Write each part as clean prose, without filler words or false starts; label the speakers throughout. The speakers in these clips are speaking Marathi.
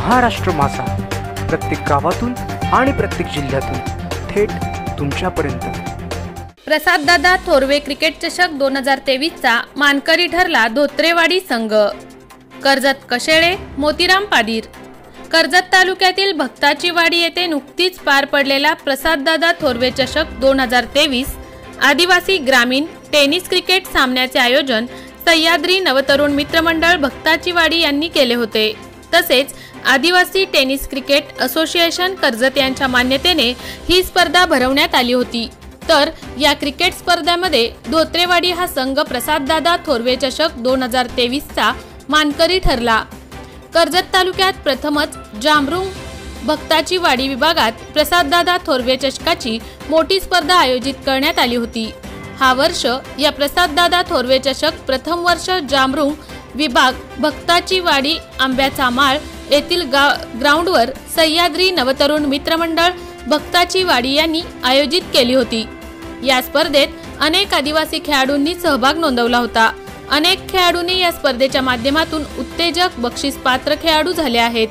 Speaker 1: महाराष्ट्र माझा प्रत्येक गावातून आणि प्रत्येक जिल्ह्यातून थेट तुमच्यापर्यंत।
Speaker 2: प्रसाददादा थोरवे क्रिकेट चषक 2023चा मानकरी ठरला धोत्रेवाडी संघ। कर्जत कशेळे, मोतीराम पादीर। कर्जत तालुक्यातील भक्ताची वाडी येथे नुकतीच पार पडलेला प्रसाददादा थोरवे चषक 2023 आदिवासी ग्रामीण टेनिस क्रिकेट सामन्याचे आयोजन सह्याद्री नवतरुण मित्रमंडळ भक्ताची वाडी यांनी केले होते। तसेच आदिवासी टेनिस क्रिकेट असोसिएशन कर्जत यांच्या मान्यतेने ही स्पर्धा भरवण्यात आली होती। तर या क्रिकेट स्पर्धेमध्ये धोत्रेवाडी हा संघ प्रसाददादा थोरवे चषक 2023चा मानकरी ठरला। कर्जत तालुक्यात प्रथमच जांभरुंग भक्ताची वाडी विभागात प्रसाददादा थोरवे चषकाची मोठी स्पर्धा आयोजित करण्यात आली होती। हा वर्ष या प्रसाददादा थोरवे चषक प्रथम वर्ष जांभरुंग विभाग भक्ताची वाडी आंब्याचा माळ येथील ग्राउंडवर सह्याद्री नवतरुण मित्रमंडळ भक्ताची वाडी यांनी आयोजित केली होती। या स्पर्धेत अनेक आदिवासी खेळाडूंनी सहभाग नोंदवला होता। अनेक खेळाडूंनी या स्पर्धेच्या माध्यमातून उत्तेजक बक्षीस पात्र खेळाडू झाले आहेत।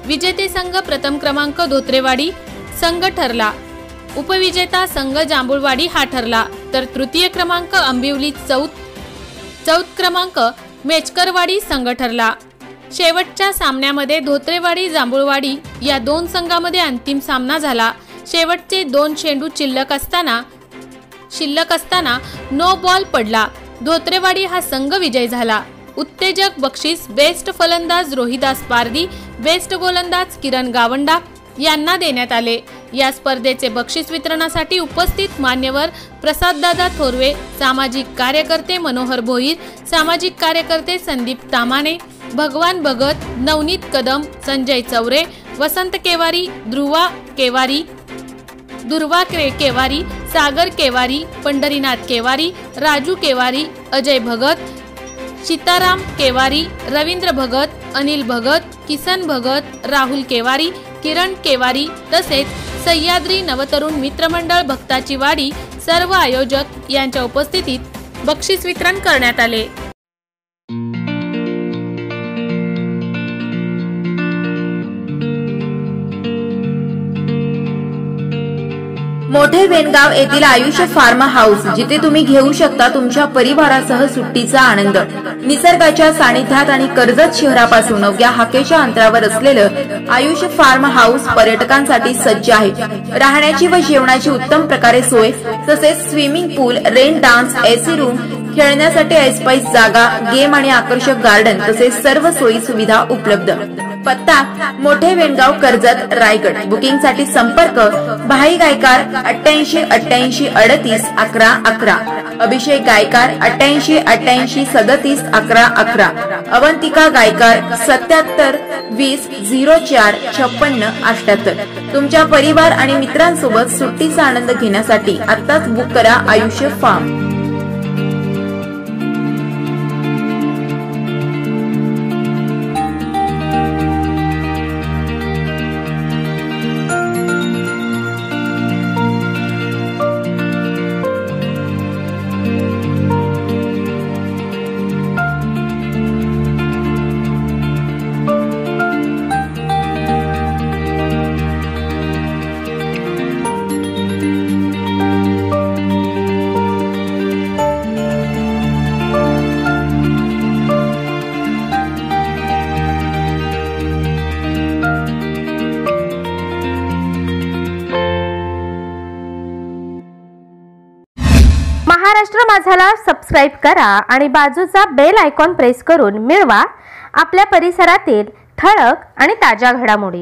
Speaker 2: विजेते संघ प्रथम क्रमांक धोत्रेवाडी संघ ठरला। उपविजेता संघ जांभुळवाडी हा ठरला, तर तृतीय क्रमांक आंबिवली, चौथ क्रमांक मेचकरवाडी संघ ठरला। शेवटच्या सामन्यामध्ये धोत्रेवाडी जांभुळवाडी या दोन संघांमध्ये अंतिम सामना झाला। शेवटचे 2 चेंडू शिल्लक असताना नो बॉल पडला। धोत्रेवाडी हा संघ विजयी झाला। उत्तेजक बक्षीस बेस्ट फलंदाज रोहिदास पारदी, बेस्ट गोलंदाज किरण गावंडा यांना देण्यात आले। या स्पर्धेचे बक्षीस वितरणासाठी उपस्थित मान्यवर प्रसाददादा थोरवे, सामाजिक कार्यकर्ते मनोहर भोईर, सामाजिक कार्यकर्ते संदीप तामाणे, भगवान भगत, नवनीत कदम, संजय चौरे, वसंत केवारी, दुर्वा केवारी, सागर केवारी, पंढरीनाथ केवारी, राजू केवारी, अजय भगत, सीताराम केवारी, रवींद्र भगत, अनिल भगत, किसन भगत, राहुल केवारी, किरण केवारी तसेच सह्याद्री नवतरुण मित्रमंडळ भक्ताची वाडी सर्व आयोजक यांच्या उपस्थितीत बक्षीस वितरण करण्यात आले।
Speaker 3: मोठे वेनगाव येथील आयुष्य फार्म हाऊस, जिथे तुम्ही घेऊ शकता तुमच्या परिवारासह सुट्टीचा आनंद। निसर्गाच्या सानिध्यात आणि कर्जत शहरापासून अवघ्या हाकेच्या अंतरावर असलेलं आयुष्य फार्म हाऊस पर्यटकांसाठी सज्ज आहे। राहण्याची व जेवणाची उत्तम प्रकारे सोय, तसेच स्विमिंग पूल, रेन डान्स, एसी रूम, खेळण्यासाठी ऐसपैस जागा, गेम आणि आकर्षक गार्डन तसेच सर्व सोयी सुविधा उपलब्ध। पत्ता मोठे वेनगाव, कर्जत, रायगड। बुकिंग साठी संपर्क भाई गायकार 88 88 38 11 11, अभिषेक गायकार 88 88 37 11 11, अवंतिका गायकार 77 20 04 56 78। तुमच्या परिवार आणि मित्रांसोबत सुट्टीचा आनंद घेण्यासाठी आत्ताच बुक करा आयुष्य फार्म।
Speaker 4: महाराष्ट्र माझाला सबस्क्राइब करा आणि बाजूचा बेल आयकॉन प्रेस करून मिळवा आपल्या परिसरातील ठळक आणि ताज्या घडामोडी।